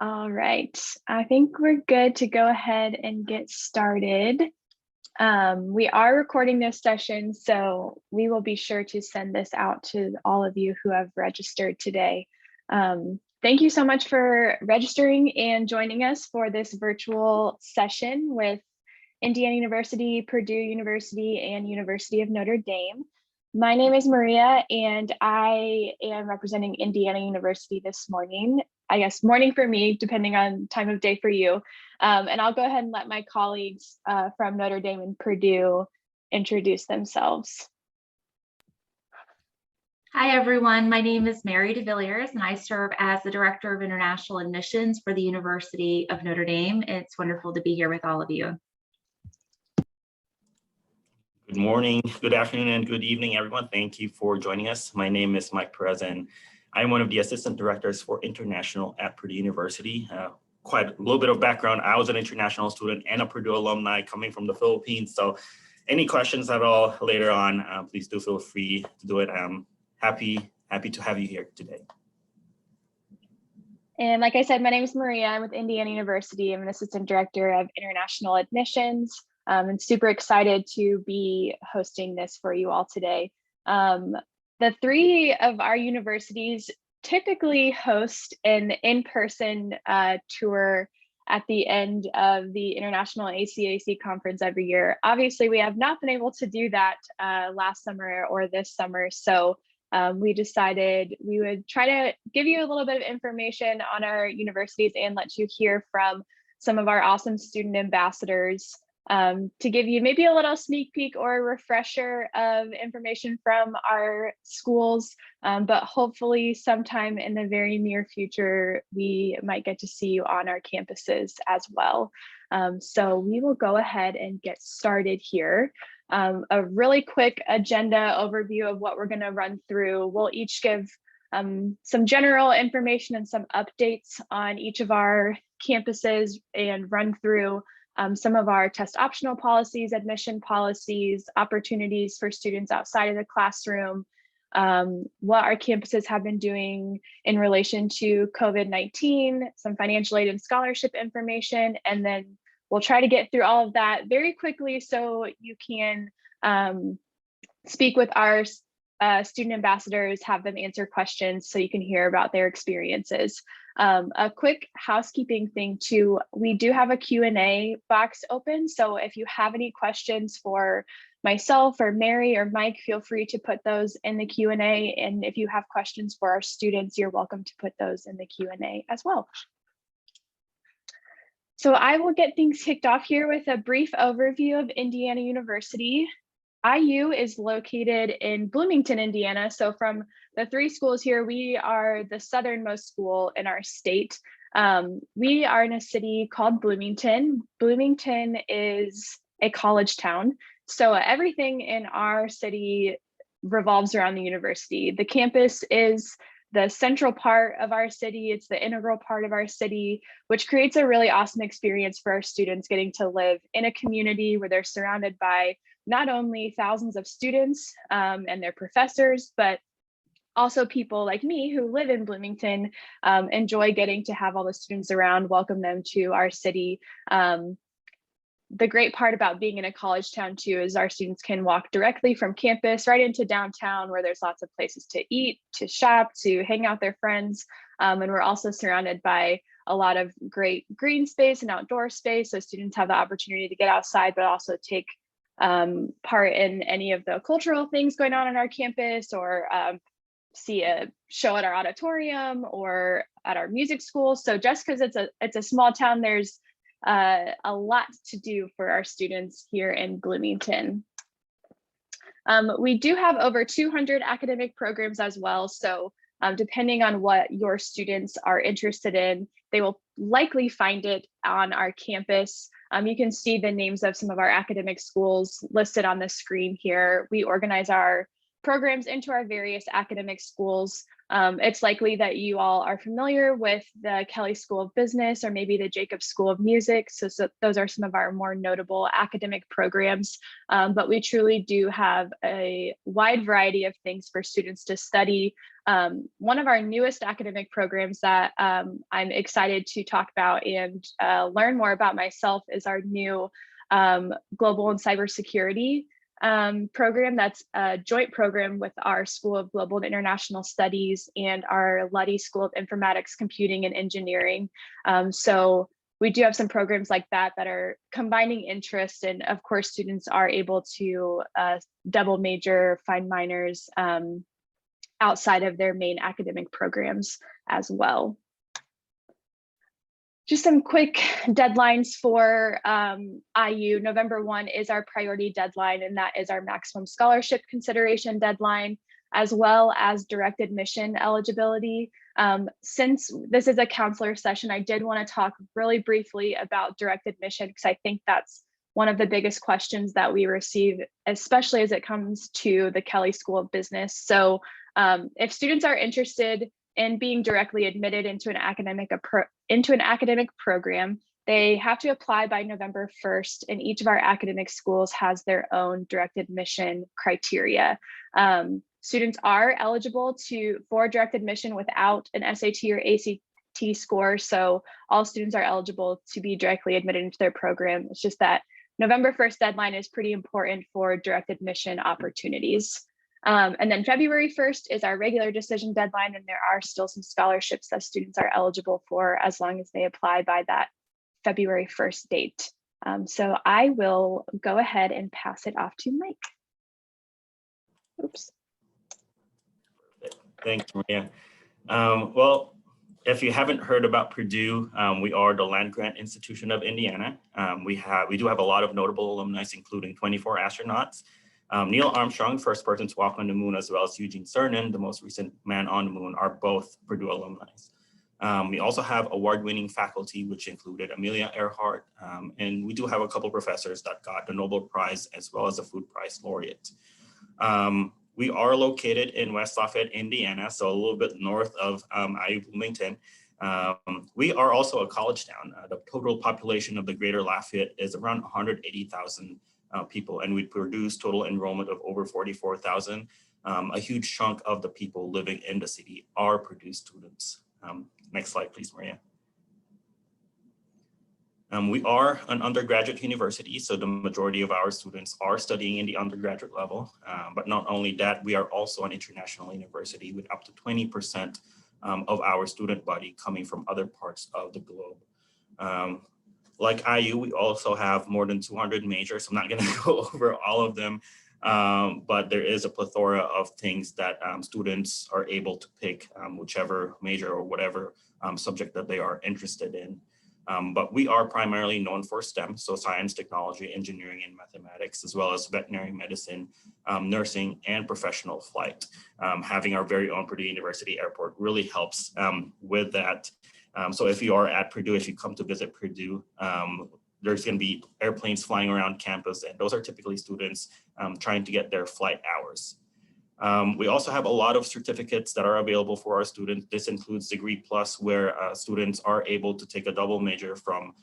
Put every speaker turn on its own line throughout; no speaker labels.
All right, I think we're good to go ahead and get started. We are recording this session, so we will be sure to send this out to all of you who have registered today. Thank you so much for registering and joining us for this virtual session with Indiana University, Purdue University, and University of Notre Dame. My name is Maria, and I am representing Indiana University this morning. I guess morning for me, depending on time of day for you. And I'll go ahead and let my colleagues from Notre Dame and Purdue introduce themselves.
Hi, everyone. My name is Mary DeVilliers, and I serve as the Director of International Admissions for the University of Notre Dame. It's wonderful to be here with all of you.
Good morning, good afternoon, and good evening, everyone. Thank you for joining us. My name is Mike Perez, and I'm one of the Assistant Directors for International at Purdue University. Quite a little bit of background. I was an international student and a Purdue alumni coming from the Philippines. So any questions at all later on, please do feel free to do it. I'm happy to have you here today.
And like I said, my name is Maria. I'm with Indiana University. I'm an Assistant Director of International Admissions. And super excited to be hosting this for you all today. The three of our universities typically host an in-person tour at the end of the International ACAC conference every year. Obviously, we have not been able to do that last summer or this summer. So we decided we would try to give you a little bit of information on our universities and let you hear from some of our awesome student ambassadors to give you maybe a little sneak peek or a refresher of information from our schools, but hopefully sometime in the very near future, we might get to see you on our campuses as well. So we will go ahead and get started here. A really quick agenda overview of what we're going to run through. We'll each give some general information and some updates on each of our campuses and run through some of our test optional policies, admission policies, opportunities for students outside of the classroom, what our campuses have been doing in relation to COVID-19, some financial aid and scholarship information, and then we'll try to get through all of that very quickly so you can speak with our student ambassadors, have them answer questions so you can hear about their experiences. A quick housekeeping thing too, we do have a Q&A box open. So if you have any questions for myself or Mary or Mike, feel free to put those in the Q&A. And if you have questions for our students, you're welcome to put those in the Q&A as well. So I will get things kicked off here with a brief overview of Indiana University. IU is located in Bloomington, Indiana. So from the three schools here, we are the southernmost school in our state. We are in a city called Bloomington. Bloomington is a college town. So everything in our city revolves around the university. The campus is the central part of our city. It's the integral part of our city, which creates a really awesome experience for our students getting to live in a community where they're surrounded by not only thousands of students and their professors, but also people like me who live in Bloomington, enjoy getting to have all the students around, welcome them to our city. The great part about being in a college town too is our students can walk directly from campus right into downtown where there's lots of places to eat, to shop, to hang out with their friends. And we're also surrounded by a lot of great green space and outdoor space. So students have the opportunity to get outside, but also take part in any of the cultural things going on our campus, or see a show at our auditorium or at our music school. So just because it's a small town, there's a lot to do for our students here in Bloomington. We do have over 200 academic programs as well. So depending on what your students are interested in, they will likely find it on our campus. You can see the names of some of our academic schools listed on the screen here. We organize our programs into our various academic schools It's likely that you all are familiar with the Kelley School of Business or maybe the Jacobs School of Music. So those are some of our more notable academic programs, but we truly do have a wide variety of things for students to study. One of our newest academic programs that I'm excited to talk about and learn more about myself is our new Global and Cybersecurity program. That's a joint program with our School of Global and International Studies and our Luddy School of Informatics, Computing, and Engineering. So we do have some programs like that that are combining interests, and of course students are able to double major, find minors outside of their main academic programs as well. Just some quick deadlines for IU. November 1 is our priority deadline, and that is our maximum scholarship consideration deadline, as well as direct admission eligibility. Since this is a counselor session, I did want to talk really briefly about direct admission, because I think that's one of the biggest questions that we receive, especially as it comes to the Kelley School of Business. So if students are interested in being directly admitted into an academic program, they have to apply by November 1st, and each of our academic schools has their own direct admission criteria. Students are eligible for direct admission without an SAT or ACT score, so all students are eligible to be directly admitted into their program. It's just that November 1st deadline is pretty important for direct admission opportunities. And then February 1st is our regular decision deadline, and there are still some scholarships that students are eligible for as long as they apply by that February 1st date. So I will go ahead and pass it off to Mike. Oops.
Thanks, Maria. Well, if you haven't heard about Purdue, we are the land-grant institution of Indiana. We do have a lot of notable alumni, including 24 astronauts. Neil Armstrong, first person to walk on the moon, as well as Eugene Cernan, the most recent man on the moon, are both Purdue alumni. We also have award-winning faculty, which included Amelia Earhart, and we do have a couple professors that got the Nobel Prize as well as the Food Prize laureate. We are located in West Lafayette, Indiana, so a little bit north of IU Bloomington. We are also a college town. The total population of the greater Lafayette is around 180,000 people, and we produce total enrollment of over 44,000. A huge chunk of the people living in the city are Purdue students. Next slide, please, Maria. We are an undergraduate university, so the majority of our students are studying in the undergraduate level. But not only that, we are also an international university with up to 20% of our student body coming from other parts of the globe. Like IU, we also have more than 200 majors. I'm not going to go over all of them, but there is a plethora of things that students are able to pick, whichever major or whatever subject that they are interested in. But we are primarily known for STEM, so science, technology, engineering, and mathematics, as well as veterinary medicine, nursing, and professional flight. Having our very own Purdue University airport really helps with that. So if you are at Purdue, if you come to visit Purdue, there's going to be airplanes flying around campus, and those are typically students trying to get their flight hours. We also have a lot of certificates that are available for our students. This includes Degree Plus, where students are able to take a double major from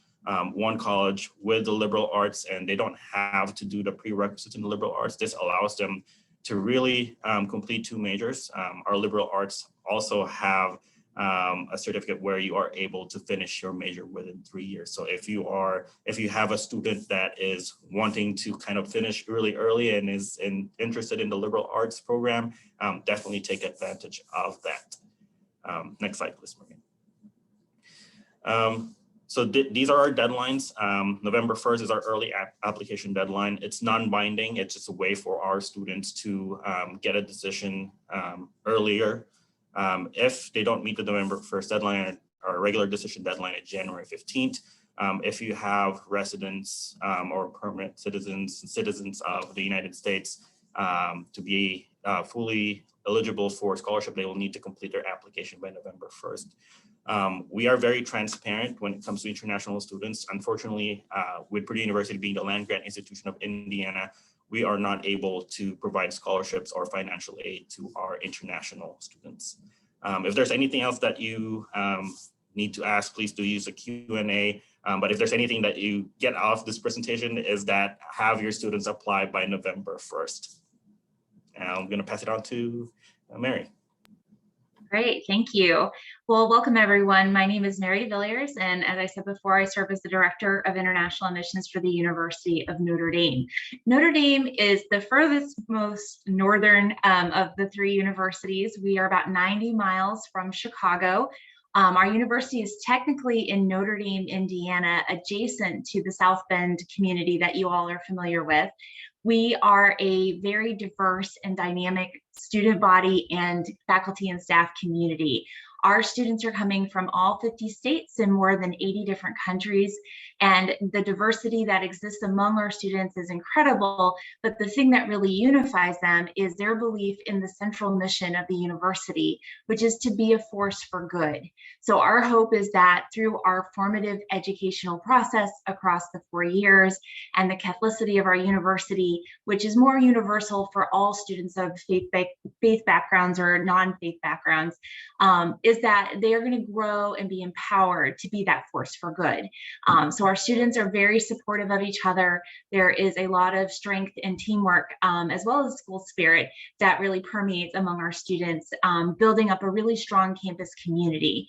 one college with the liberal arts, and they don't have to do the prerequisites in the liberal arts. This allows them to really complete two majors. Our liberal arts also have a certificate where you are able to finish your major within 3 years. So if you have a student that is wanting to kind of finish early and is interested in the liberal arts program, definitely take advantage of that. Next slide, please, Maria. So these are our deadlines. November 1st is our early application deadline. It's non-binding. It's just a way for our students to get a decision earlier. If they don't meet the November 1st deadline, our regular decision deadline is January 15th. If you have residents or permanent citizens of the United States to be fully eligible for scholarship, they will need to complete their application by November 1st. We are very transparent when it comes to international students. Unfortunately, with Purdue University being the land-grant institution of Indiana, we are not able to provide scholarships or financial aid to our international students. If there's anything else that you need to ask, please do use the Q&A. But if there's anything that you get off this presentation is that have your students apply by November 1st. And I'm going to pass it on to Mary.
Great, thank you. Well, welcome everyone. My name is Mary de Villiers, and as I said before, I serve as the Director of International Admissions for the University of Notre Dame. Notre Dame is the furthest most northern of the three universities. We are about 90 miles from Chicago. Our university is technically in Notre Dame, Indiana, adjacent to the South Bend community that you all are familiar with. We are a very diverse and dynamic student body and faculty and staff community. Our students are coming from all 50 states and more than 80 different countries, and the diversity that exists among our students is incredible, but the thing that really unifies them is their belief in the central mission of the university, which is to be a force for good. So our hope is that through our formative educational process across the 4 years and the Catholicity of our university, which is more universal for all students of faith backgrounds or non-faith backgrounds, is that they are going to grow and be empowered to be that force for good. So our students are very supportive of each other. There is a lot of strength and teamwork, as well as school spirit that really permeates among our students, building up a really strong campus community.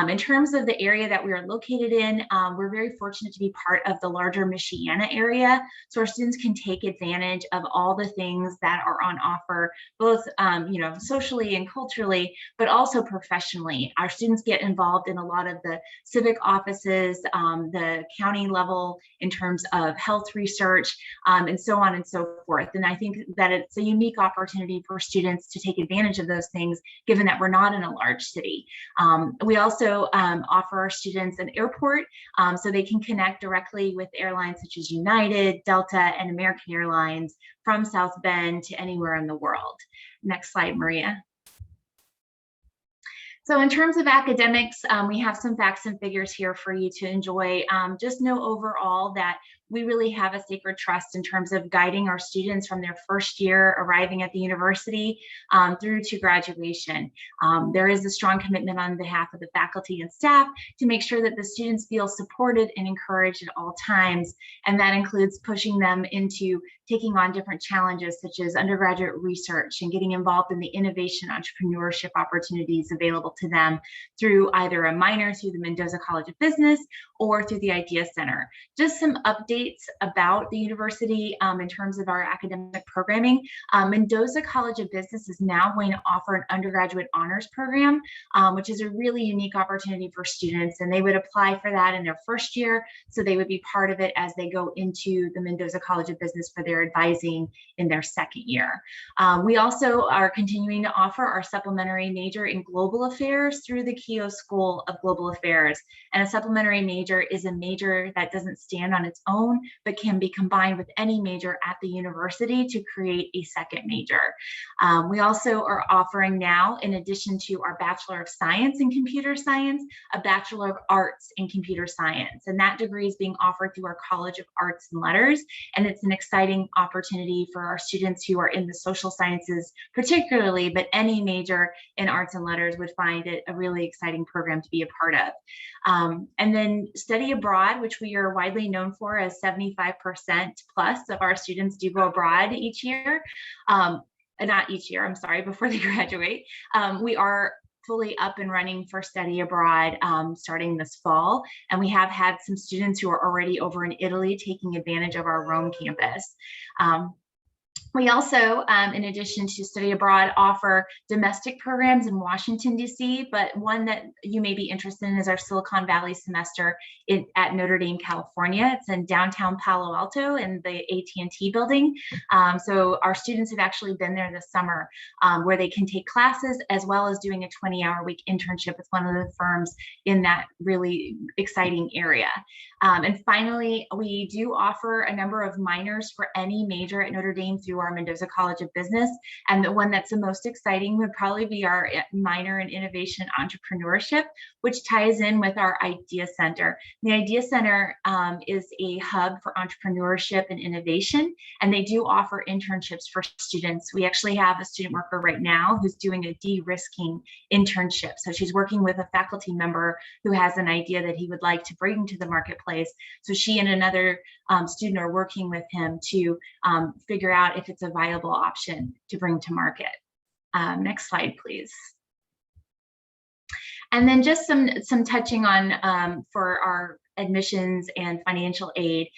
In terms of the area that we are located in, we're very fortunate to be part of the larger Michiana area. So our students can take advantage of all the things that are on offer, both socially and culturally, but also professionally. Our students get involved in a lot of the civic offices, the county level in terms of health research, and so on and so forth. And I think that it's a unique opportunity for students to take advantage of those things, given that we're not in a large city. We also offer our students an airport, so they can connect directly with airlines such as United, Delta, and American Airlines from South Bend to anywhere in the world. Next slide, Maria. So in terms of academics, we have some facts and figures here for you to enjoy. Just know overall that we really have a sacred trust in terms of guiding our students from their first year arriving at the university through to graduation. There is a strong commitment on behalf of the faculty and staff to make sure that the students feel supported and encouraged at all times. And that includes pushing them into taking on different challenges such as undergraduate research and getting involved in the innovation entrepreneurship opportunities available to them through either a minor through the Mendoza College of Business or through the Idea Center. Just some updates about the university in terms of our academic programming. Mendoza College of Business is now going to offer an undergraduate honors program, which is a really unique opportunity for students, and they would apply for that in their first year, so they would be part of it as they go into the Mendoza College of Business for their advising in their second year. We also are continuing to offer our supplementary major in global affairs through the Keough School of Global Affairs, and a supplementary major is a major that doesn't stand on its own, but can be combined with any major at the university to create a second major. We also are offering now, in addition to our Bachelor of Science in Computer Science, a Bachelor of Arts in Computer Science. And that degree is being offered through our College of Arts and Letters. And it's an exciting opportunity for our students who are in the social sciences particularly, but any major in arts and letters would find it a really exciting program to be a part of. And then study abroad, which we are widely known for as 75% plus of our students do go abroad each year. Not each year, I'm sorry, before they graduate. We are fully up and running for study abroad starting this fall. And we have had some students who are already over in Italy taking advantage of our Rome campus. We also, in addition to study abroad, offer domestic programs in Washington, D.C., but one that you may be interested in is our Silicon Valley semester at Notre Dame, California. It's in downtown Palo Alto in the AT&T building. So our students have actually been there this summer where they can take classes as well as doing a 20-hour-week internship with one of the firms in that really exciting area. And finally, we do offer a number of minors for any major at Notre Dame through through our Mendoza College of Business. And the one that's the most exciting would probably be our minor in innovation entrepreneurship, which ties in with our Idea Center. The Idea Center is a hub for entrepreneurship and innovation, and they do offer internships for students. We actually have a student worker right now who's doing a de-risking internship. So she's working with a faculty member who has an idea that he would like to bring to the marketplace. So she and another student are working with him to figure out if it's a viable option to bring to market. Next slide, please. And then just some touching on for our admissions and financial aid.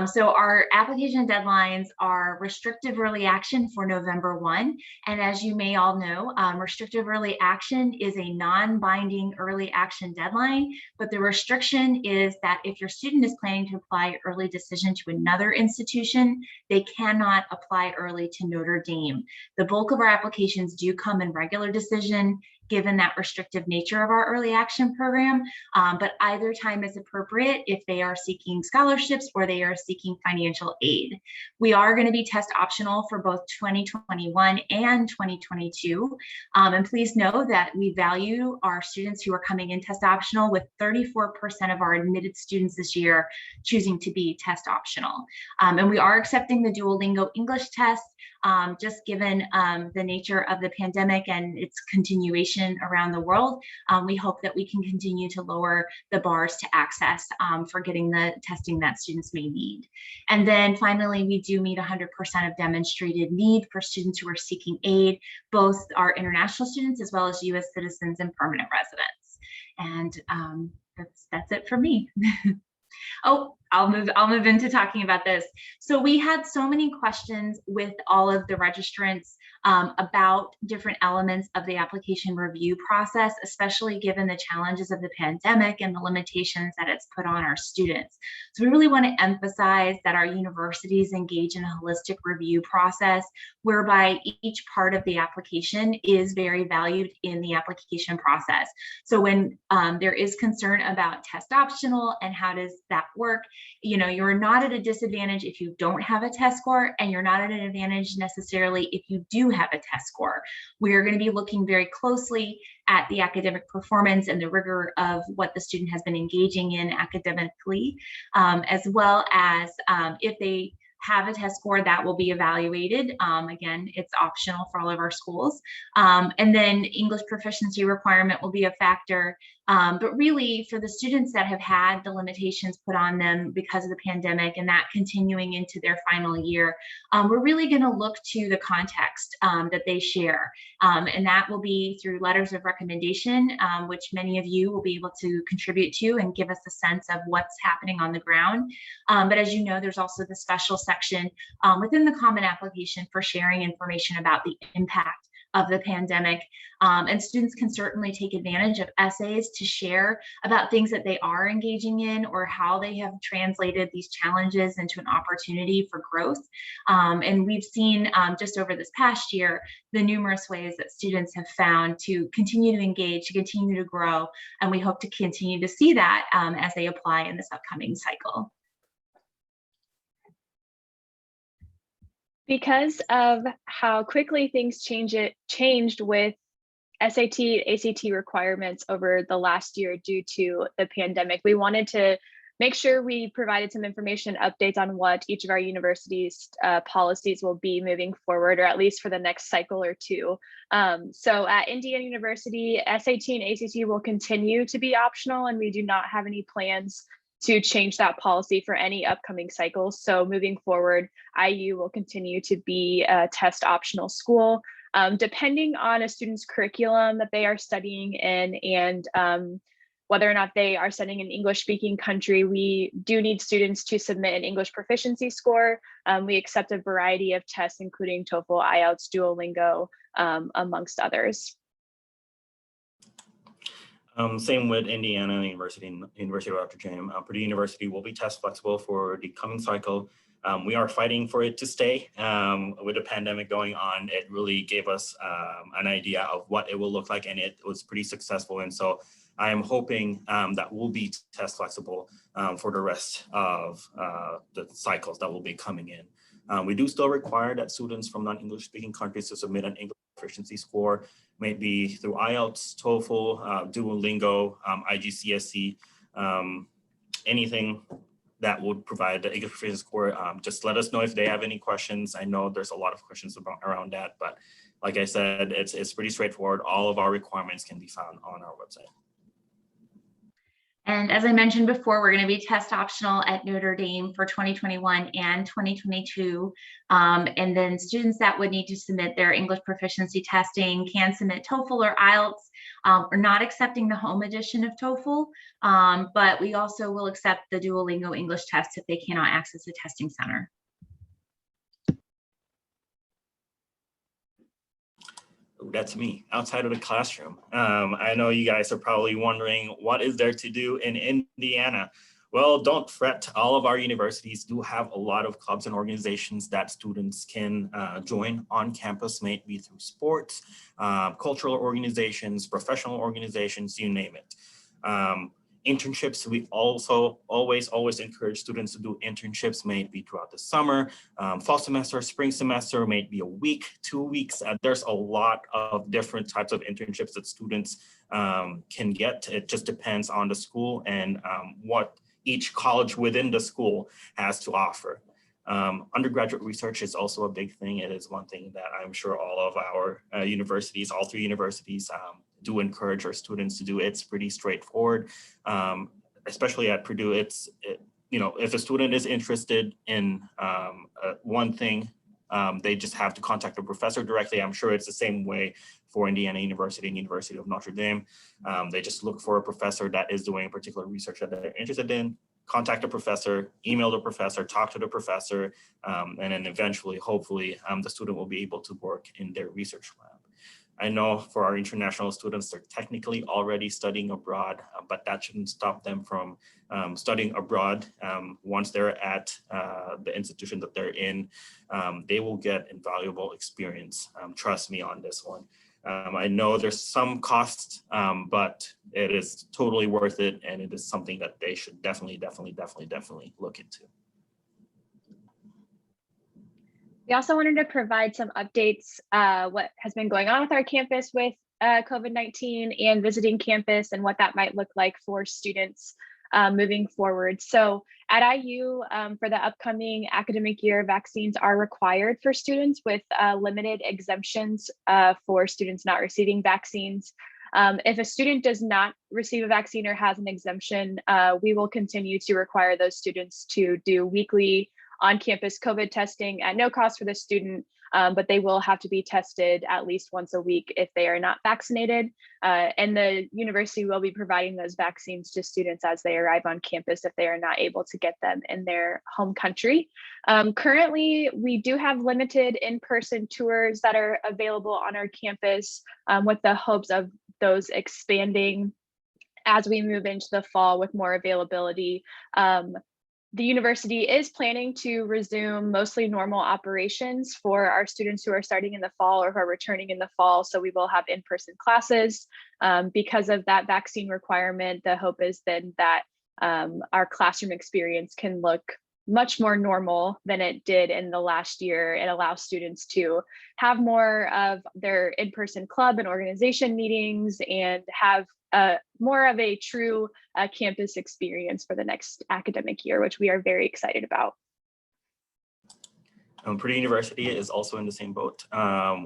So our application deadlines are restrictive early action for November 1. And as you may all know, restrictive early action is a non-binding early action deadline, but the restriction is that if your student is planning to apply early decision to another institution, they cannot apply early to Notre Dame. The bulk of our applications do come in regular decision, given that restrictive nature of our early action program, but either time is appropriate if they are seeking scholarships or they are seeking financial aid. We are going to be test optional for both 2021 and 2022. And please know that we value our students who are coming in test optional, with 34% of our admitted students this year choosing to be test optional. And we are accepting the Duolingo English test, just given the nature of the pandemic and its continuation around the world. We hope that we can continue to lower the bars to access for getting the testing that students may need. And then finally, we do meet 100% of demonstrated need for students who are seeking aid, both our international students as well as U.S. citizens and permanent residents. And that's it for me. Oh, I'll move into talking about this. So we had so many questions with all of the registrants about different elements of the application review process, especially given the challenges of the pandemic and the limitations that it's put on our students. So we really want to emphasize that our universities engage in a holistic review process whereby each part of the application is very valued in the application process. So when there is concern about test optional and how does that work, you know, you're not at a disadvantage if you don't have a test score, and you're not at an advantage necessarily if you do have a test score. We are going to be looking very closely at the academic performance and the rigor of what the student has been engaging in academically, as well as if they have a test score that will be evaluated. Again, it's optional for all of our schools. And then English proficiency requirement will be a factor. But really, for the students that have had the limitations put on them because of the pandemic and that continuing into their final year, we're really going to look to the context that they share. And that will be through letters of recommendation, which many of you will be able to contribute to and give us a sense of what's happening on the ground. But as you know, there's also the special section within the Common Application for sharing information about the impact of the pandemic. And students can certainly take advantage of essays to share about things that they are engaging in or how they have translated these challenges into an opportunity for growth. And we've seen just over this past year, the numerous ways that students have found to continue to engage, to continue to grow. And we hope to continue to see that as they apply in this upcoming cycle.
Because of how quickly things changed with SAT, ACT requirements over the last year due to the pandemic, we wanted to make sure we provided some information updates on what each of our universities' policies will be moving forward, or at least for the next cycle or two. So at Indiana University, SAT and ACT will continue to be optional, and we do not have any plans to change that policy for any upcoming cycles. So moving forward, IU will continue to be a test optional school. Depending on a student's curriculum that they are studying in and whether or not they are studying in an English-speaking country, we do need students to submit an English proficiency score. We accept a variety of tests, including TOEFL, IELTS, Duolingo, amongst others.
Same with Indiana University and University of Notre Dame. Purdue University will be test flexible for the coming cycle. We are fighting for it to stay. With the pandemic going on, it really gave us an idea of what it will look like, and it was pretty successful. And so I am hoping that we'll be test flexible for the rest of the cycles that will be coming in. We do still require that students from non-English speaking countries to submit an English proficiency score, maybe through IELTS, TOEFL, Duolingo, IGCSE, anything that would provide the English proficiency score. Just let us know if they have any questions. I know there's a lot of questions around that, but like I said, it's pretty straightforward. All of our requirements can be found on our website.
And as I mentioned before, we're going to be test optional at Notre Dame for 2021 and 2022. And then students that would need to submit their English proficiency testing can submit TOEFL or IELTS. We're not accepting the home edition of TOEFL, but we also will accept the Duolingo English test if they cannot access a testing center.
That's me outside of the classroom. I know you guys are probably wondering what is there to do in Indiana. Well, don't fret. All of our universities do have a lot of clubs and organizations that students can join on campus, maybe through sports, cultural organizations, professional organizations, you name it. Internships, we also always encourage students to do internships, maybe throughout the summer, fall semester, spring semester, maybe a week, 2 weeks. There's a lot of different types of internships that students can get. It just depends on the school and what each college within the school has to offer. Undergraduate research is also a big thing. It is one thing that I'm sure all of our universities, all 3 universities, do encourage our students to do. It's pretty straightforward, especially at Purdue. You know, if a student is interested in one thing, they just have to contact the professor directly. I'm sure it's the same way for Indiana University and University of Notre Dame. They just look for a professor that is doing a particular research that they're interested in, contact the professor, email the professor, talk to the professor, and then eventually, hopefully, the student will be able to work in their research lab. I know for our international students, they're technically already studying abroad, but that shouldn't stop them from studying abroad. Once they're at the institution that they're in, they will get invaluable experience. Trust me on this one. I know there's some cost, but it is totally worth it. And it is something that they should definitely look into.
We also wanted to provide some updates, what has been going on with our campus with COVID-19 and visiting campus and what that might look like for students moving forward. So at IU, for the upcoming academic year, vaccines are required for students with limited exemptions for students not receiving vaccines. If a student does not receive a vaccine or has an exemption, we will continue to require those students to do weekly on-campus COVID testing at no cost for the student, but they will have to be tested at least once a week if they are not vaccinated. And the university will be providing those vaccines to students as they arrive on campus if they are not able to get them in their home country. Currently, we do have limited in-person tours that are available on our campus with the hopes of those expanding as we move into the fall with more availability. The university is planning to resume mostly normal operations for our students who are starting in the fall or who are returning in the fall. So we will have in-person classes. Because of that vaccine requirement, the hope is then that our classroom experience can look much more normal than it did in the last year. It allows students to have more of their in-person club and organization meetings and have more of a true campus experience for the next academic year, which we are very excited about.
Purdue University is also in the same boat.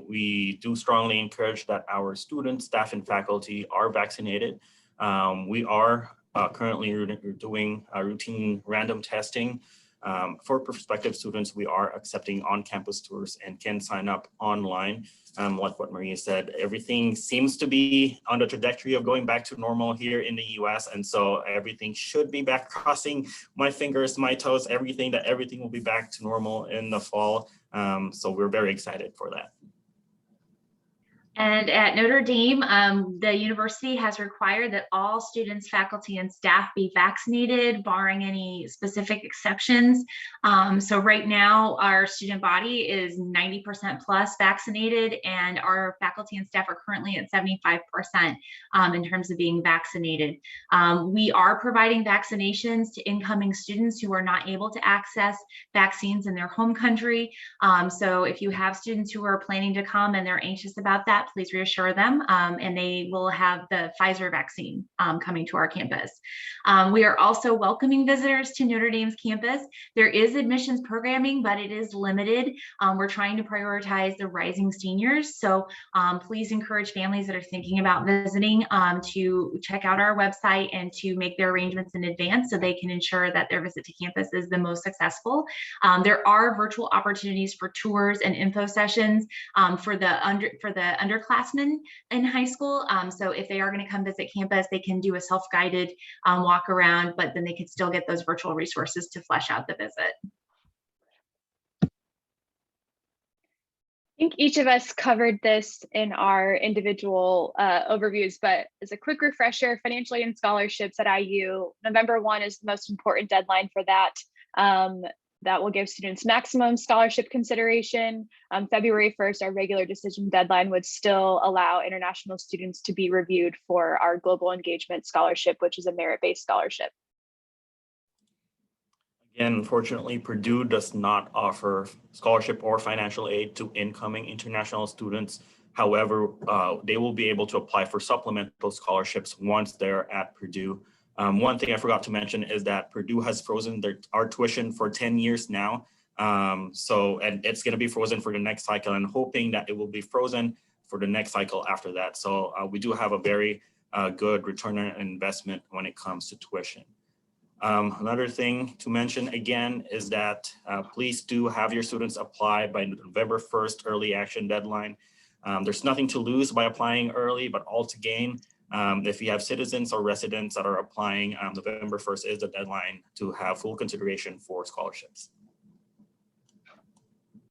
We do strongly encourage that our students, staff, and faculty are vaccinated. We are currently doing routine random testing. For prospective students, we are accepting on-campus tours and can sign up online. Like what Maria said, everything seems to be on the trajectory of going back to normal here in the US. And so everything should be back, crossing my fingers, my toes, everything will be back to normal in the fall. So we're very excited for that.
And at Notre Dame, the university has required that all students, faculty, and staff be vaccinated, barring any specific exceptions. So right now, our student body is 90% plus vaccinated, and our faculty and staff are currently at 75% in terms of being vaccinated. We are providing vaccinations to incoming students who are not able to access vaccines in their home country. So if you have students who are planning to come and they're anxious about that, please reassure them, and they will have the Pfizer vaccine coming to our campus. We are also welcoming visitors to Notre Dame's campus. There is admissions programming, but it is limited. We're trying to prioritize the rising seniors. So please encourage families that are thinking about visiting to check out our website and to make their arrangements in advance so they can ensure that their visit to campus is the most successful. There are virtual opportunities for tours and info sessions for the underclassmen in high school. So if they are going to come visit campus, they can do a self-guided walk around, but then they can still get those virtual resources to flesh out the visit.
I think each of us covered this in our individual overviews, but as a quick refresher, financial aid and scholarships at IU, November 1 is the most important deadline for that. That will give students maximum scholarship consideration. February 1st, our regular decision deadline would still allow international students to be reviewed for our global engagement scholarship, which is a merit-based scholarship.
Again, unfortunately, Purdue does not offer scholarship or financial aid to incoming international students. However, they will be able to apply for supplemental scholarships once they're at Purdue. One thing I forgot to mention is that Purdue has frozen our tuition for 10 years now. And it's going to be frozen for the next cycle, and hoping that it will be frozen for the next cycle after that. So we do have a very good return on investment when it comes to tuition. Another thing to mention again is that please do have your students apply by November 1st, early action deadline. There's nothing to lose by applying early, but all to gain. If you have citizens or residents that are applying, November 1st is the deadline to have full consideration for scholarships.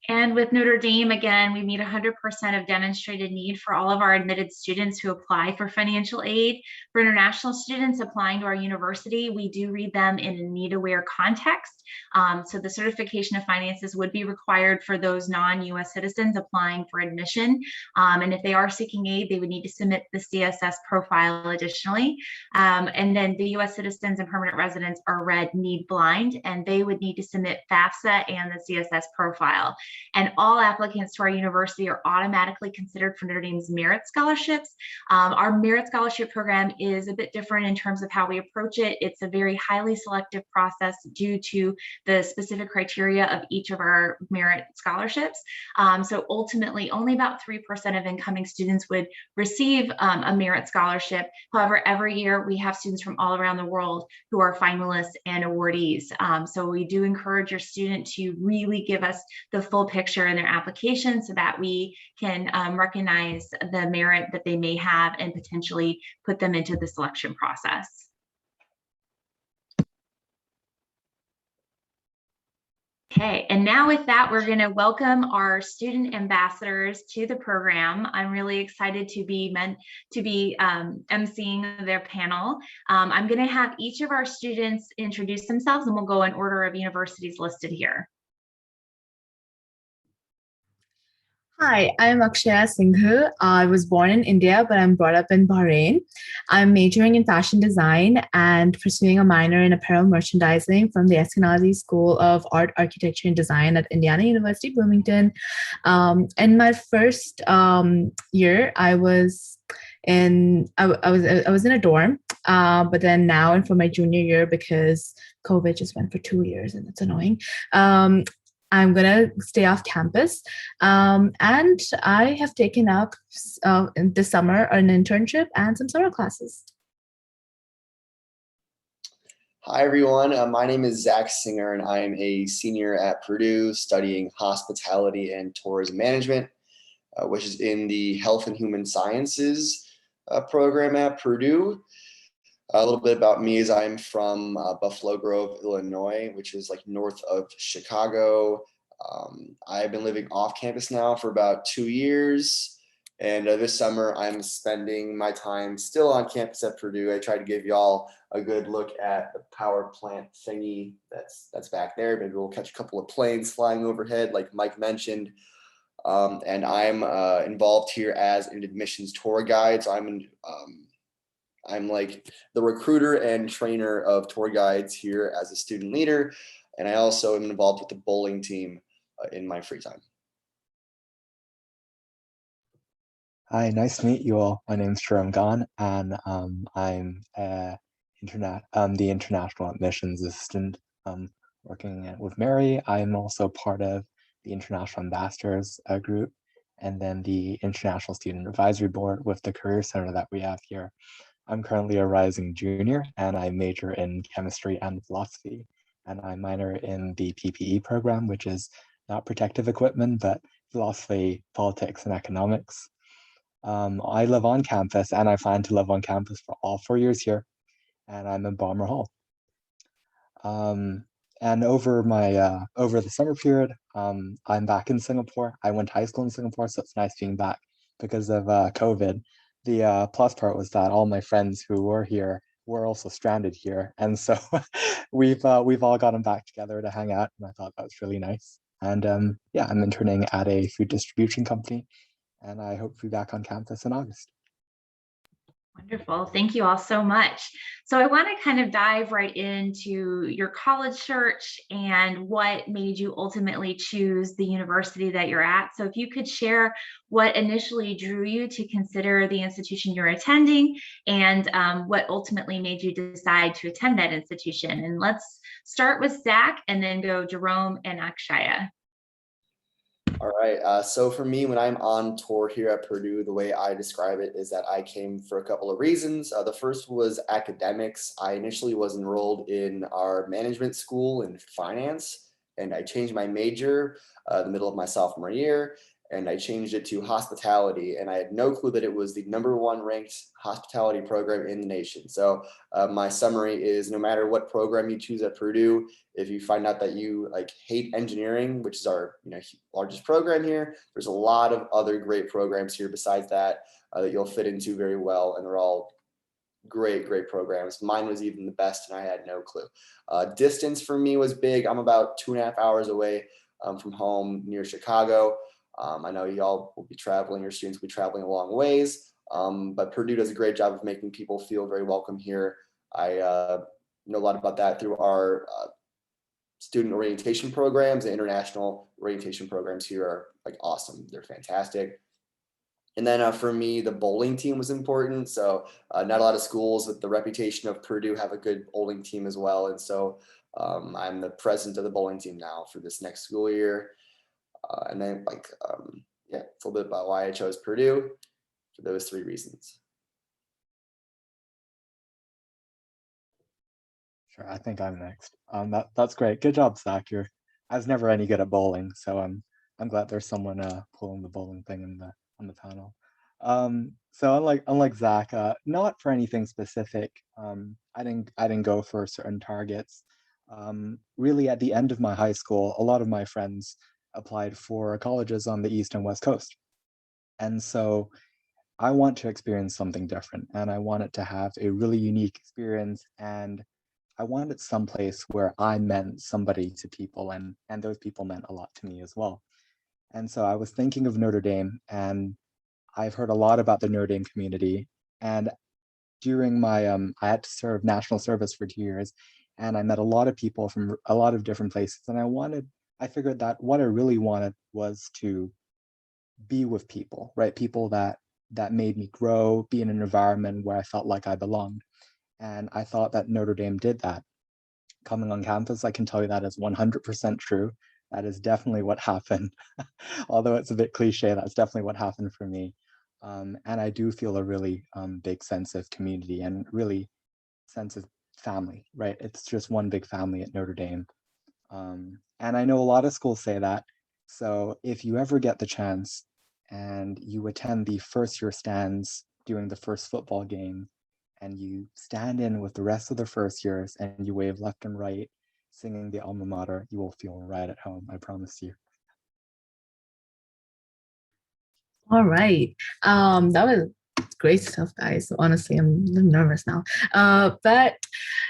And with Notre Dame, again, we meet 100% of demonstrated need for all of our admitted students who apply for financial aid. For international students applying to our university, we do read them in a need-aware context. So the certification of finances would be required for those non-US citizens applying for admission. And if they are seeking aid, they would need to submit the CSS profile additionally. And then the US citizens and permanent residents are read need blind, and they would need to submit FAFSA and the CSS profile. And all applicants to our university are automatically considered for Notre Dame's merit scholarships. Our merit scholarship program is a bit different in terms of how we approach it. It's a very highly selective process due to the specific criteria of each of our merit scholarships. So ultimately, only about 3% of incoming students would receive a merit scholarship. However, every year we have students from all around the world who are finalists and awardees. So we do encourage your student to really give us the full picture in their application so that we can recognize the merit that they may have and potentially put them into the selection process. Okay, and now with that, we're going to welcome our student ambassadors to the program. I'm really excited to be emceeing their panel. I'm going to have each of our students introduce themselves, and we'll go in order of universities listed here.
Hi, I'm Akshaya Singh. I was born in India, but I'm brought up in Bahrain. I'm majoring in fashion design and pursuing a minor in apparel merchandising from the Eskenazi School of Art, Architecture, and Design at Indiana University, Bloomington. In my first year, I was in a dorm, but then now and for my junior year, because COVID just went for 2 years and it's annoying. I'm going to stay off campus. And I have taken up this summer an internship and some summer classes.
Hi, everyone. My name is Zach Singer, and I am a senior at Purdue studying hospitality and tourism management, which is in the Health and Human Sciences program at Purdue. A little bit about me is I'm from Buffalo Grove, Illinois, which is like north of Chicago. I've been living off campus now for about 2 years, And this summer, I'm spending my time still on campus at Purdue. I tried to give y'all a good look at the power plant thingy that's back there. Maybe we'll catch a couple of planes flying overhead, like Mike mentioned. And I'm involved here as an admissions tour guide. So I'm like the recruiter and trainer of tour guides here as a student leader. And I also am involved with the bowling team in my free time.
Hi, nice to meet you all. My name's Jerome Gahn, and I'm the international admissions assistant working with Mary. I'm also part of the International Ambassadors group, and then the International Student Advisory Board with the Career Center that we have here. I'm currently a rising junior, and I major in chemistry and philosophy, and I minor in the PPE program, which is not protective equipment, but philosophy, politics, and economics. I live on campus, and I plan to live on campus for all 4 years here, and I'm in Balmer Hall. And over the summer period, I'm back in Singapore. I went to high school in Singapore, so it's nice being back because of COVID. The plus part was that all my friends who were here were also stranded here, and so we've all gotten back together to hang out, and I thought that was really nice. And yeah, I'm interning at a food distribution company, and I hope to be back on campus in August.
Wonderful. Thank you all so much. So I want to kind of dive right into your college search and what made you ultimately choose the university that you're at. So if you could share what initially drew you to consider the institution you're attending and what ultimately made you decide to attend that institution. And let's start with Zach and then go Jerome and Akshaya.
All right. So for me, when I'm on tour here at Purdue, the way I describe it is that I came for a couple of reasons. The first was academics. I initially was enrolled in our management school in finance, and I changed my major the middle of my sophomore year, and I changed it to hospitality. And I had no clue that it was the #1 ranked hospitality program in the nation. So my summary is, no matter what program you choose at Purdue, if you find out that you like hate engineering, which is our largest program here, there's a lot of other great programs here besides that that you'll fit into very well, and they're all great programs. Mine was even the best, and I had no clue. Distance for me was big. I'm about 2.5 hours away from home near Chicago. I know y'all will be traveling, your students will be traveling a long ways, but Purdue does a great job of making people feel very welcome here. I know a lot about that through our student orientation programs. The international orientation programs here are like awesome. They're fantastic. And then for me, the bowling team was important. So not a lot of schools with the reputation of Purdue have a good bowling team as well. And so I'm the president of the bowling team now for this next school year. And then yeah, it's a little bit about why I chose Purdue for those 3 reasons.
Sure, I think I'm next. That's great. Good job, Zach. I was never any good at bowling, so I'm glad there's someone pulling the bowling thing on the panel. So unlike Zach, not for anything specific. I didn't go for certain targets. Really, at the end of my high school, a lot of my friends applied for colleges on the East and West Coast, and so I want to experience something different, and I want it to have a really unique experience, and I wanted someplace where I meant somebody to people, and those people meant a lot to me as well. And so I was thinking of Notre Dame, and I've heard a lot about the Notre Dame community. And during my I had to serve national service for 2 years, and I met a lot of people from a lot of different places. And I figured that what I really wanted was to be with people, right? People that made me grow, be in an environment where I felt like I belonged. And I thought that Notre Dame did that. Coming on campus, I can tell you that is 100% true. That is definitely what happened. Although it's a bit cliche, that's definitely what happened for me. And I do feel a really big sense of community and really sense of family, right? It's just one big family at Notre Dame. And I know a lot of schools say that. So if you ever get the chance and you attend the first year stands during the first football game, and you stand in with the rest of the first years and you wave left and right, singing the alma mater, you will feel right at home, I promise you.
All right. That was great stuff, guys. Honestly, I'm a little nervous now. But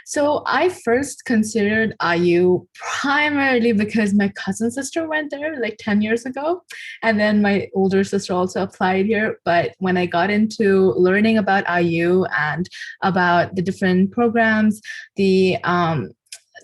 so I first considered IU primarily because my cousin sister went there like 10 years ago. And then my older sister also applied here. But when I got into learning about IU and about the different programs, the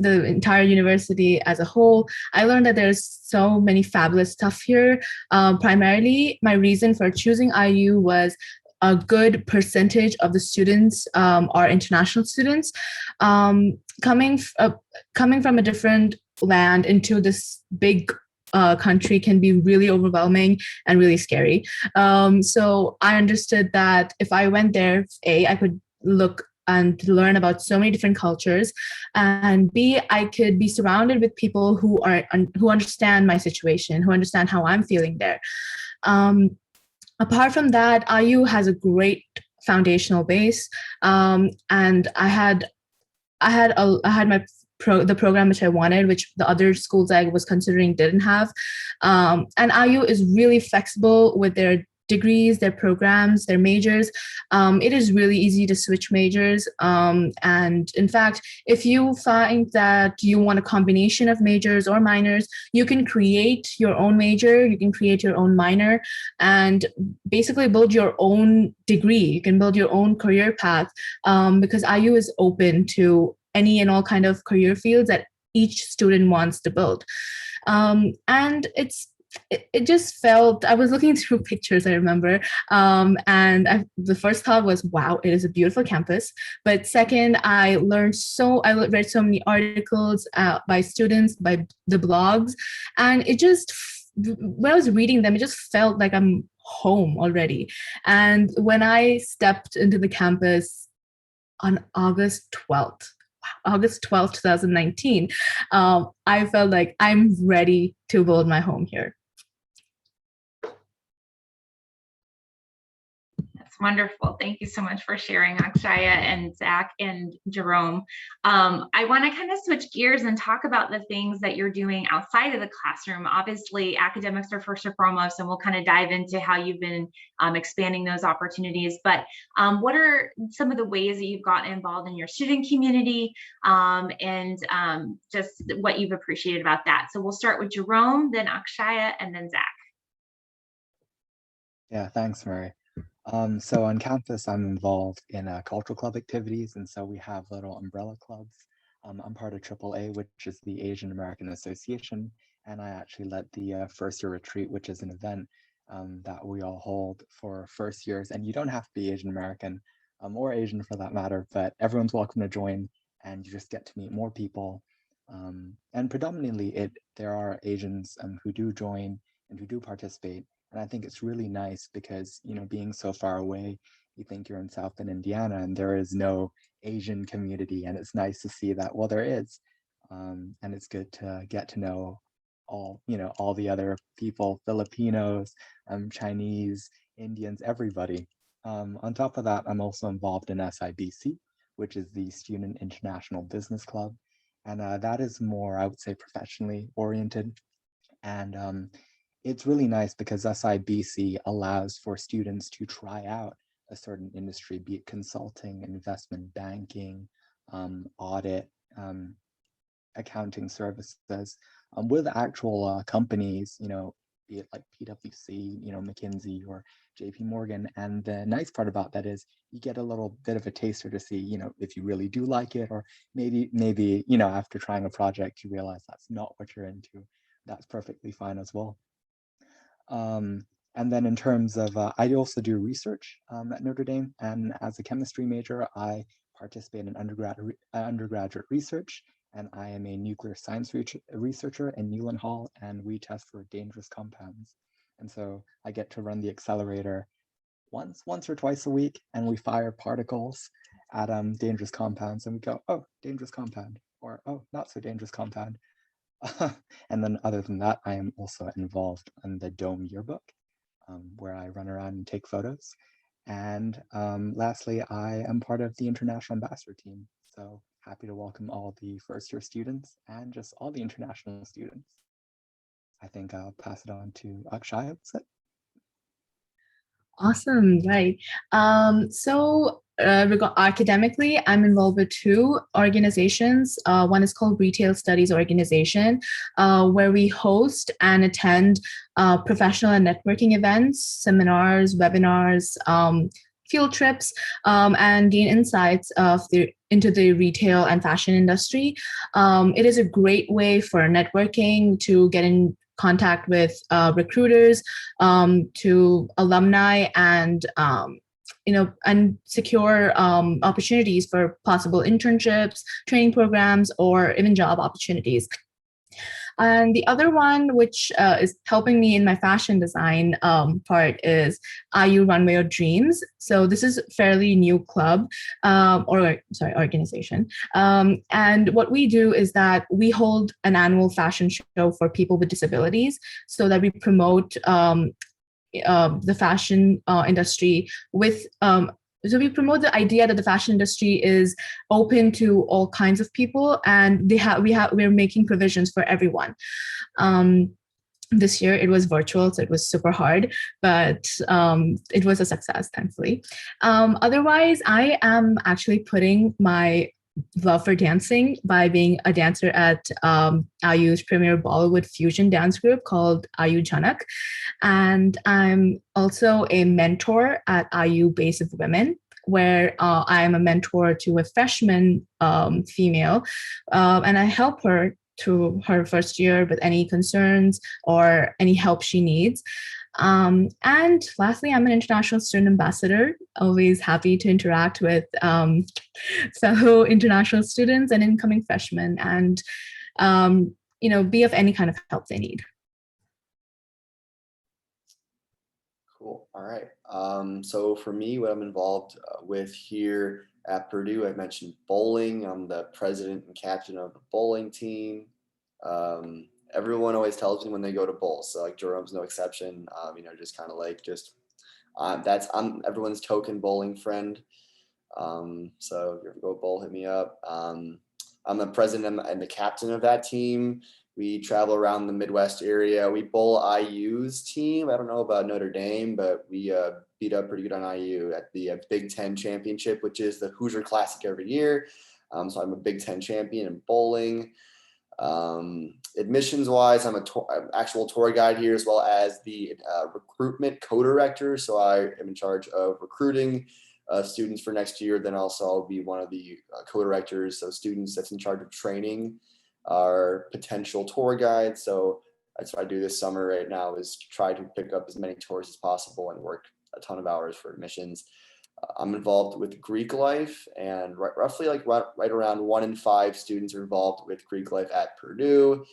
entire university as a whole, I learned that there's so many fabulous stuff here. Primarily, my reason for choosing IU was a good percentage of the students are international students. Coming from a different land into this big country can be really overwhelming and really scary. So I understood that if I went there, I could look and learn about so many different cultures, and B, I could be surrounded with people who understand my situation, who understand how I'm feeling there. Um, Apart from that, IU has a great foundational base, and I had the program which I wanted, which the other schools I was considering didn't have. And IU is really flexible with their degrees, their programs, their majors. It is really easy to switch majors. And in fact, if you find that you want a combination of majors or minors, you can create your own major, you can create your own minor, and basically build your own degree. You can build your own career path, because IU is open to any and all kind of career fields that each student wants to build. And it just felt, I was looking through pictures, I remember, the first thought was, wow, it is a beautiful campus. But second, I read so many articles by students, by the blogs, and when I was reading them, it just felt like I'm home already. And when I stepped into the campus on August 12th, 2019, I felt like I'm ready to build my home here.
Wonderful. Thank you so much for sharing, Akshaya and Zach and Jerome. I want to kind of switch gears and talk about the things that you're doing outside of the classroom. Obviously, academics are first and foremost, and we'll kind of dive into how you've been expanding those opportunities. But what are some of the ways that you've gotten involved in your student community, and just what you've appreciated about that? So we'll start with Jerome, then Akshaya, and then Zach.
Yeah, thanks, Mary. So on campus, I'm involved in cultural club activities, and so we have little umbrella clubs. I'm part of AAA, which is the Asian American Association, and I actually led the first year retreat, which is an event that we all hold for first years. And you don't have to be Asian American or Asian for that matter, but everyone's welcome to join, and you just get to meet more people. And predominantly, there are Asians who do join and who do participate. And I think it's really nice because, being so far away, you think you're in South Bend, Indiana, and there is no Asian community. And it's nice to see that, well, there is. And it's good to get to know all the other people, Filipinos, Chinese, Indians, everybody. On top of that, I'm also involved in SIBC, which is the Student International Business Club. And that is more, I would say, professionally oriented. And it's really nice because SIBC allows for students to try out a certain industry, be it consulting, investment banking, audit, accounting services, with actual companies, be it like PwC, McKinsey or JP Morgan. And the nice part about that is you get a little bit of a taster to see, if you really do like it, or maybe, after trying a project, you realize that's not what you're into. That's perfectly fine as well. And then in terms of, I also do research at Notre Dame, and as a chemistry major, I participate in undergraduate research, and I am a nuclear science researcher in Newland Hall, and we test for dangerous compounds. And so I get to run the accelerator once or twice a week, and we fire particles at dangerous compounds, and we go, oh, dangerous compound, or oh, not so dangerous compound. And then other than that, I am also involved in the Dome yearbook, where I run around and take photos. And lastly, I am part of the International Ambassador team. So happy to welcome all the first year students and just all the international students. I think I'll pass it on to Akshaya.
Awesome, right. Academically, I'm involved with two organizations. One is called Retail Studies Organization, where we host and attend professional and networking events, seminars, webinars, field trips, and gain insights into the retail and fashion industry. It is a great way for networking, to get in contact with recruiters, to alumni, and and secure opportunities for possible internships, training programs, or even job opportunities. And the other one, which is helping me in my fashion design part, is IU Runway of Dreams. So this is a fairly new club, organization. And what we do is that we hold an annual fashion show for people with disabilities, so that we promote the fashion industry with so we promote the idea that the fashion industry is open to all kinds of people, and we're making provisions for everyone. This year it was virtual, so it was super hard, but it was a success, thankfully. Otherwise, I am actually putting my love for dancing by being a dancer at IU's premier Bollywood fusion dance group called IU Janak. And I'm also a mentor at IU Base of Women, where I'm a mentor to a freshman female, and I help her through her first year with any concerns or any help she needs. And lastly, I'm an international student ambassador, always happy to interact with fellow international students and incoming freshmen, and be of any kind of help they need.
Cool. All right. So for me, what I'm involved with here at Purdue, I mentioned bowling. I'm the president and captain of the bowling team. Everyone always tells me when they go to bowl, so like Jerome's no exception. Just kind of like I'm everyone's token bowling friend. So if you ever go bowl, hit me up. I'm the president and the captain of that team. We travel around the Midwest area. We bowl IU's team. I don't know about Notre Dame, but we beat up pretty good on IU at the Big Ten Championship, which is the Hoosier Classic every year. So I'm a Big Ten champion in bowling. Admissions wise, I'm an actual tour guide here, as well as the recruitment co-director. So I am in charge of recruiting students for next year. Then also I'll be one of the co-directors, so students that's in charge of training our potential tour guides. So that's what I do this summer right now, is try to pick up as many tours as possible and work a ton of hours for admissions. I'm involved with Greek life, and roughly right around 1 in 5 students are involved with Greek life at Purdue.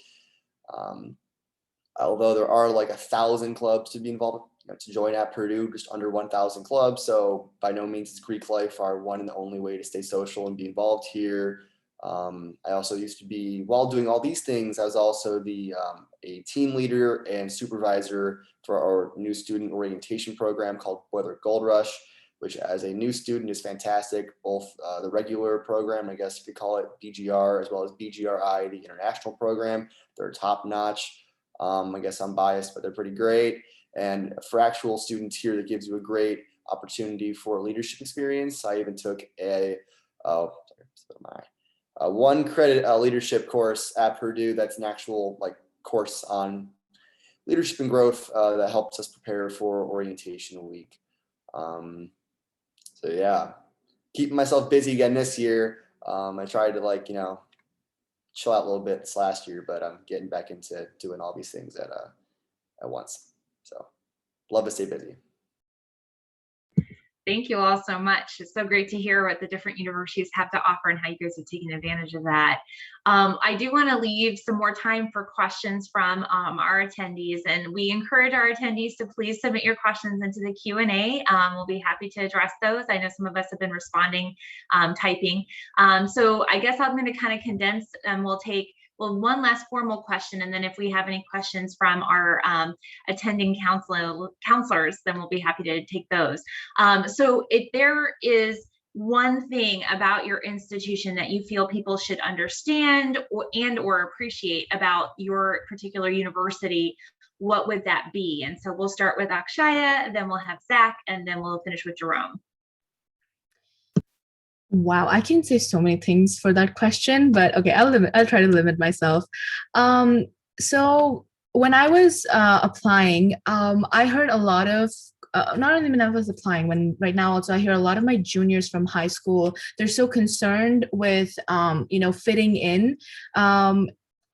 Although there are like 1,000 clubs to be involved, to join at Purdue, just under 1,000 clubs. So by no means is Greek life our one and only way to stay social and be involved here. I also used to be, while doing all these things, I was also a team leader and supervisor for our new student orientation program called Boiler Gold Rush, which as a new student is fantastic. Both the regular program, I guess you could call it BGR, as well as BGRI, the international program. They're top notch. I guess I'm biased, but they're pretty great. And for actual students here, that gives you a great opportunity for leadership experience. I even took a 1 credit leadership course at Purdue. That's an actual course on leadership and growth that helps us prepare for orientation week. So yeah, keeping myself busy again this year. I tried to chill out a little bit this last year, but I'm getting back into doing all these things at once. So love to stay busy.
Thank you all so much. It's so great to hear what the different universities have to offer and how you guys are taking advantage of that. I do want to leave some more time for questions from our attendees, and we encourage our attendees to please submit your questions into the Q&A. We'll be happy to address those. I know some of us have been responding, typing. So I guess I'm going to kind of condense, and we'll take one last formal question, and then if we have any questions from our attending counselors, then we'll be happy to take those. So if there is one thing about your institution that you feel people should understand or appreciate about your particular university, what would that be? And so we'll start with Akshaya, then we'll have Zach, and then we'll finish with Jerome.
Wow, I can say so many things for that question, but okay, I'll try to limit myself. So when I was applying, I heard a lot of not only when I was applying, when right now also I hear a lot of my juniors from high school, they're so concerned with fitting in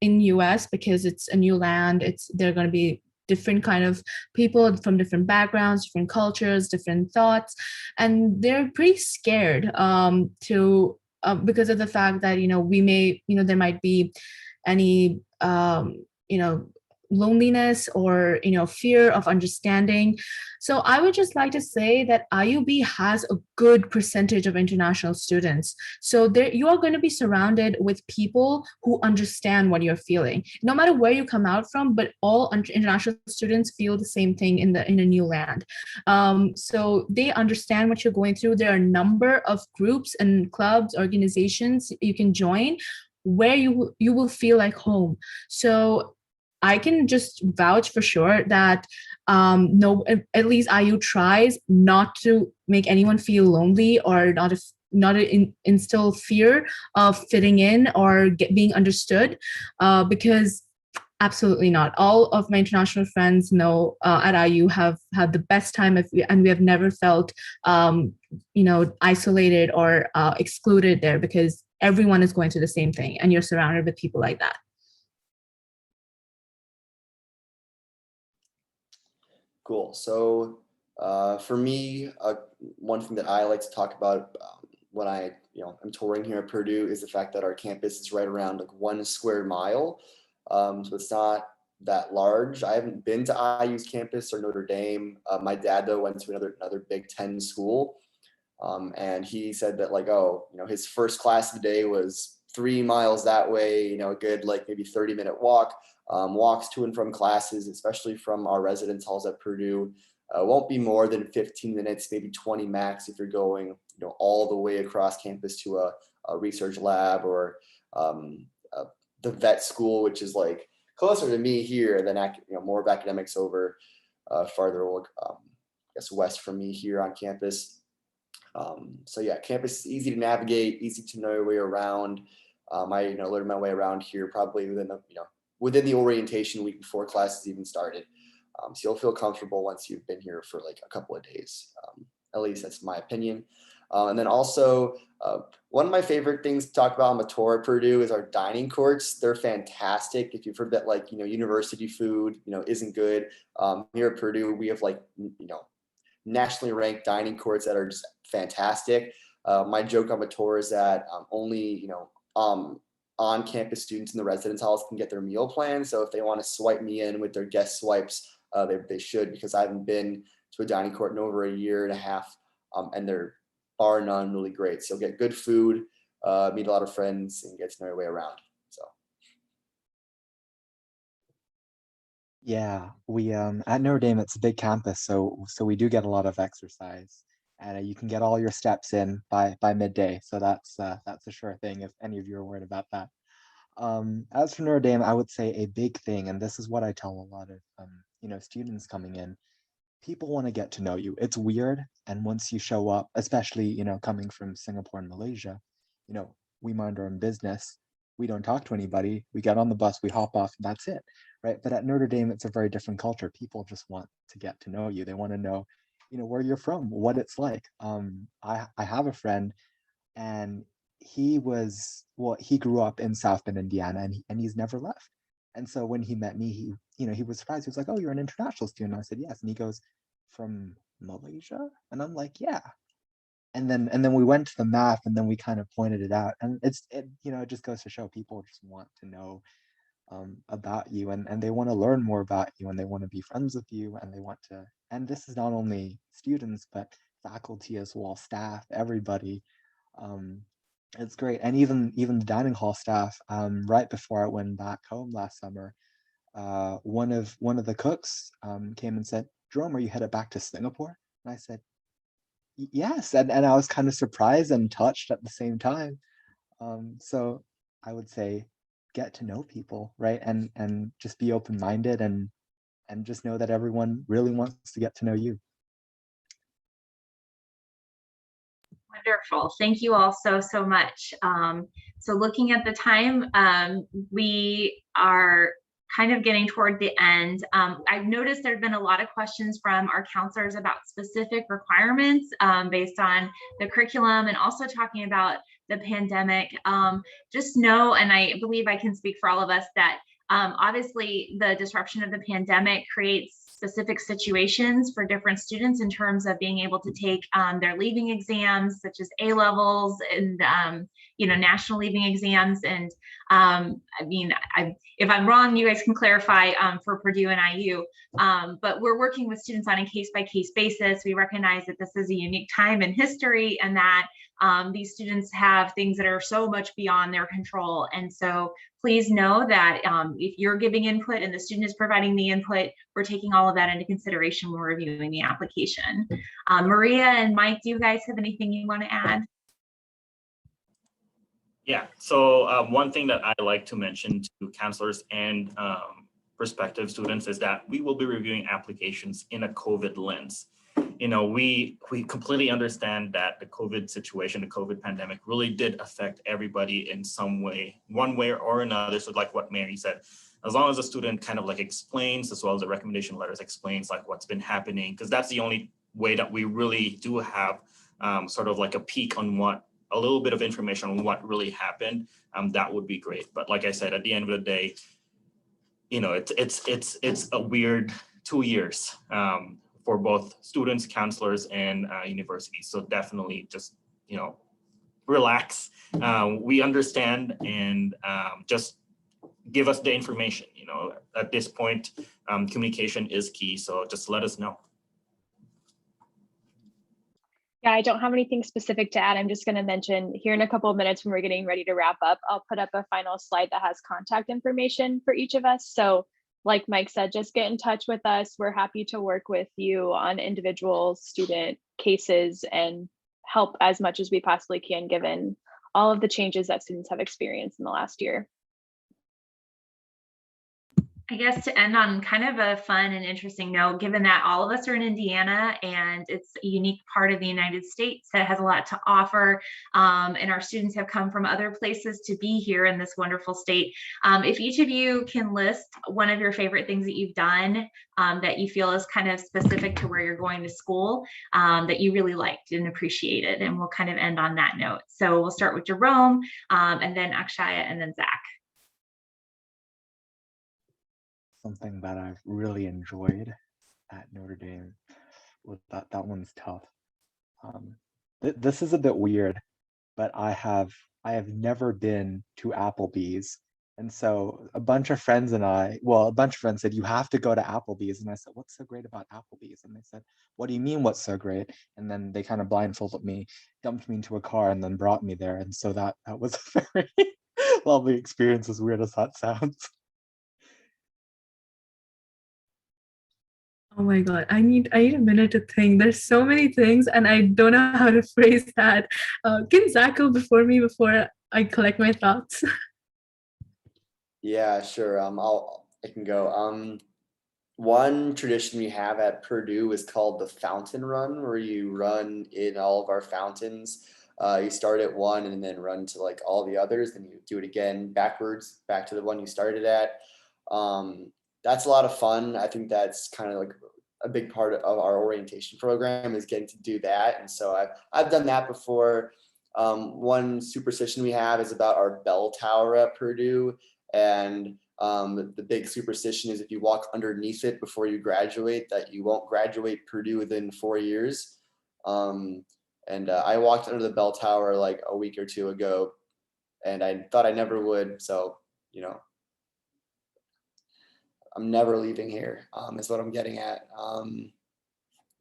US because it's a new land. They're going to be different kind of people from different backgrounds, different cultures, different thoughts, and they're pretty scared to because of the fact that we may there might be any loneliness or fear of understanding. So I would just like to say that IUB has a good percentage of international students. So there you are going to be surrounded with people who understand what you're feeling, no matter where you come out from, but all international students feel the same thing in a new land. So they understand what you're going through. There are a number of groups and clubs, organizations you can join where you will feel like home. So I can just vouch for sure that no, at least IU tries not to make anyone feel lonely or not instill fear of fitting in or being understood, because absolutely not. All of my international friends know at IU have had the best time, and we have never felt isolated or excluded there, because everyone is going through the same thing, and you're surrounded with people like that.
Cool. So for me, one thing that I like to talk about when I'm touring here at Purdue is the fact that our campus is right around like 1 square mile. So it's not that large. I haven't been to IU's campus or Notre Dame. My dad though went to another Big Ten school, and he said that his first class of the day was 3 miles that way. A good maybe 30-minute walk. Walks to and from classes, especially from our residence halls at Purdue, won't be more than 15 minutes, maybe 20 max if you're going, all the way across campus to a research lab or the vet school, which is closer to me here than more of academics over farther, I guess, west from me here on campus. So yeah, campus is easy to navigate, easy to know your way around. I learned my way around here probably within the orientation week before classes even started. So you'll feel comfortable once you've been here for a couple of days. At least that's my opinion. And then also, one of my favorite things to talk about on the tour at Purdue is our dining courts. They're fantastic. If you've heard that university food, isn't good. Here at Purdue, we have nationally ranked dining courts that are just fantastic. My joke on the tour is that only, on-campus students in the residence halls can get their meal plan. So if they want to swipe me in with their guest swipes, they should, because I haven't been to a dining court in over a year and a half, and they're bar none really great. So you'll get good food, meet a lot of friends, and get to know your way around. So
Yeah, we at Notre Dame, it's a big campus, so we do get a lot of exercise, and you can get all your steps in by midday. So that's a sure thing if any of you are worried about that. As for Notre Dame, I would say a big thing, and this is what I tell a lot of students coming in. People want to get to know you. It's weird, and once you show up, especially coming from Singapore and Malaysia, we mind our own business. We don't talk to anybody. We get on the bus, we hop off, and that's it, right? But at Notre Dame, it's a very different culture. People just want to get to know you. They want to know, where you're from, what it's like. I have a friend, and he grew up in South Bend, Indiana, and he's never left. And so when he met me, he was surprised. He was like, "Oh, you're an international student." I said, "Yes." And he goes, "From Malaysia?" And I'm like, "Yeah." And then we went to the map, and then we kind of pointed it out. And it just goes to show people just want to know about you, and they want to learn more about you, and they want to be friends with you, and they want to. And this is not only students, but faculty as well, staff, everybody. It's great. And even the dining hall staff, right before I went back home last summer, one of the cooks came and said, "Jerome, are you headed back to Singapore?" And I said, yes, and I was kind of surprised and touched at the same time. So I would say get to know people, right? And just be open-minded and just know that everyone really wants to get to know you.
Wonderful. Thank you all so much. So looking at the time, we are kind of getting toward the end. I've noticed there have been a lot of questions from our counselors about specific requirements based on the curriculum and also talking about the pandemic. Just know, and I believe I can speak for all of us, that obviously the disruption of the pandemic creates specific situations for different students in terms of being able to take their leaving exams, such as A levels and national leaving exams. And if I'm wrong, you guys can clarify for Purdue and IU. But we're working with students on a case-by-case basis. We recognize that this is a unique time in history and that these students have things that are so much beyond their control. And so please know that if you're giving input and the student is providing the input, we're taking all of that into consideration when we're reviewing the application. Maria and Mike, do you guys have anything you want to add?
Yeah, so one thing that I like to mention to counselors and prospective students is that we will be reviewing applications in a COVID lens. We completely understand that the COVID situation, the COVID pandemic really did affect everybody in some way, one way or another. So like what Mary said, as long as the student kind of like explains, as well as the recommendation letters explains like what's been happening, because that's the only way that we really do have sort of like a peek on a little bit of information on what really happened, that would be great. But like I said, at the end of the day, it's a weird 2 years for both students, counselors, and universities. So definitely just, relax. We understand, and just give us the information. At this point, communication is key. So just let us know.
Yeah, I don't have anything specific to add. I'm just going to mention here in a couple of minutes when we're getting ready to wrap up, I'll put up a final slide that has contact information for each of us. So like Mike said, just get in touch with us. We're happy to work with you on individual student cases and help as much as we possibly can, given all of the changes that students have experienced in the last year.
I guess to end on kind of a fun and interesting note, given that all of us are in Indiana and it's a unique part of the United States that has a lot to offer, and our students have come from other places to be here in this wonderful state. If each of you can list one of your favorite things that you've done that you feel is kind of specific to where you're going to school, that you really liked and appreciated, and we'll kind of end on that note. So we'll start with Jerome, and then Akshaya, and then Zach.
Something that I've really enjoyed at Notre Dame was that one's tough. This is a bit weird, but I have never been to Applebee's, and so a bunch of friends said you have to go to Applebee's, and I said, what's so great about Applebee's? And they said, what do you mean what's so great? And then they kind of blindfolded me, dumped me into a car, and then brought me there, and so that was a very lovely experience, as weird as that sounds.
Oh my God, I need a minute to think. There's so many things and I don't know how to phrase that. Can Zach go before me before I collect my thoughts?
Yeah, sure. I can go. One tradition we have at Purdue is called the fountain run, where you run in all of our fountains. You start at one and then run to like all the others, then you do it again backwards, back to the one you started at. That's a lot of fun. I think that's kind of like a big part of our orientation program is getting to do that. And so I've done that before. One superstition we have is about our bell tower at Purdue. And the big superstition is if you walk underneath it before you graduate, that you won't graduate Purdue within 4 years. I walked under the bell tower like a week or two ago, and I thought I never would. So, I'm never leaving here, is what I'm getting at.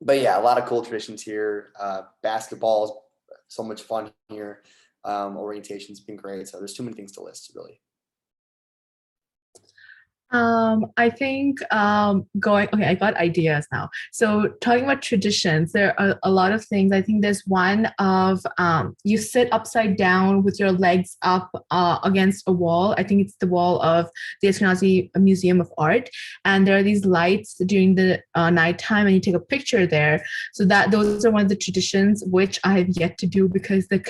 But yeah, a lot of cool traditions here. Basketball is so much fun here. Orientation's been great. So there's too many things to list, really.
I think okay, I got ideas now. So talking about traditions, there are a lot of things. I think there's one of you sit upside down with your legs up against a wall. I think it's the wall of the Ashkenazi Museum of Art, and there are these lights during the nighttime, and you take a picture there. So those are one of the traditions which I have yet to do because the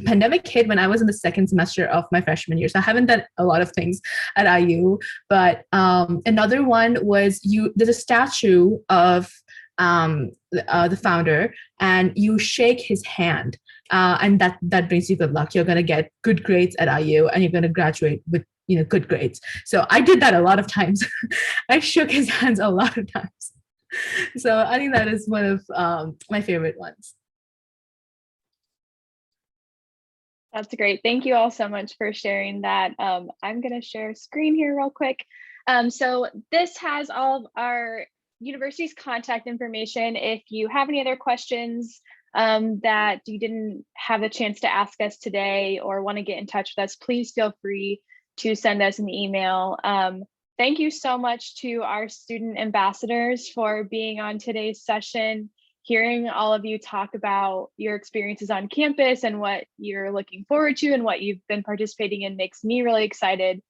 pandemic hit when I was in the second semester of my freshman year. So I haven't done a lot of things at IU, but another one was there's a statue of the founder, and you shake his hand, and that brings you good luck. You're gonna get good grades at IU, and you're gonna graduate with good grades. So I did that a lot of times. I shook his hands a lot of times. So I think that is one of my favorite ones.
That's great. Thank you all so much for sharing that. I'm going to share a screen here real quick. So this has all of our university's contact information. If you have any other questions that you didn't have a chance to ask us today or want to get in touch with us, please feel free to send us an email. Thank you so much to our student ambassadors for being on today's session. Hearing all of you talk about your experiences on campus and what you're looking forward to and what you've been participating in makes me really excited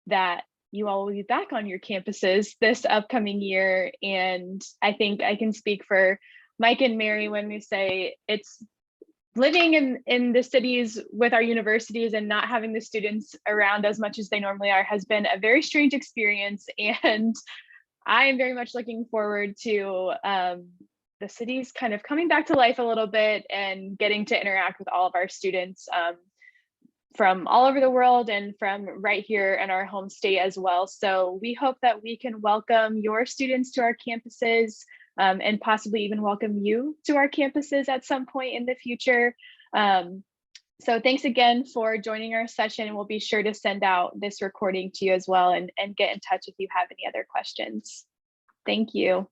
that you all will be back on your campuses this upcoming year. And I think I can speak for Mike and Mary when we say it's living in the cities with our universities and not having the students around as much as they normally are has been a very strange experience. And I am very much looking forward to the city's kind of coming back to life a little bit and getting to interact with all of our students from all over the world and from right here in our home state as well. So we hope that we can welcome your students to our campuses and possibly even welcome you to our campuses at some point in the future. So thanks again for joining our session, and we'll be sure to send out this recording to you as well and get in touch if you have any other questions. Thank you.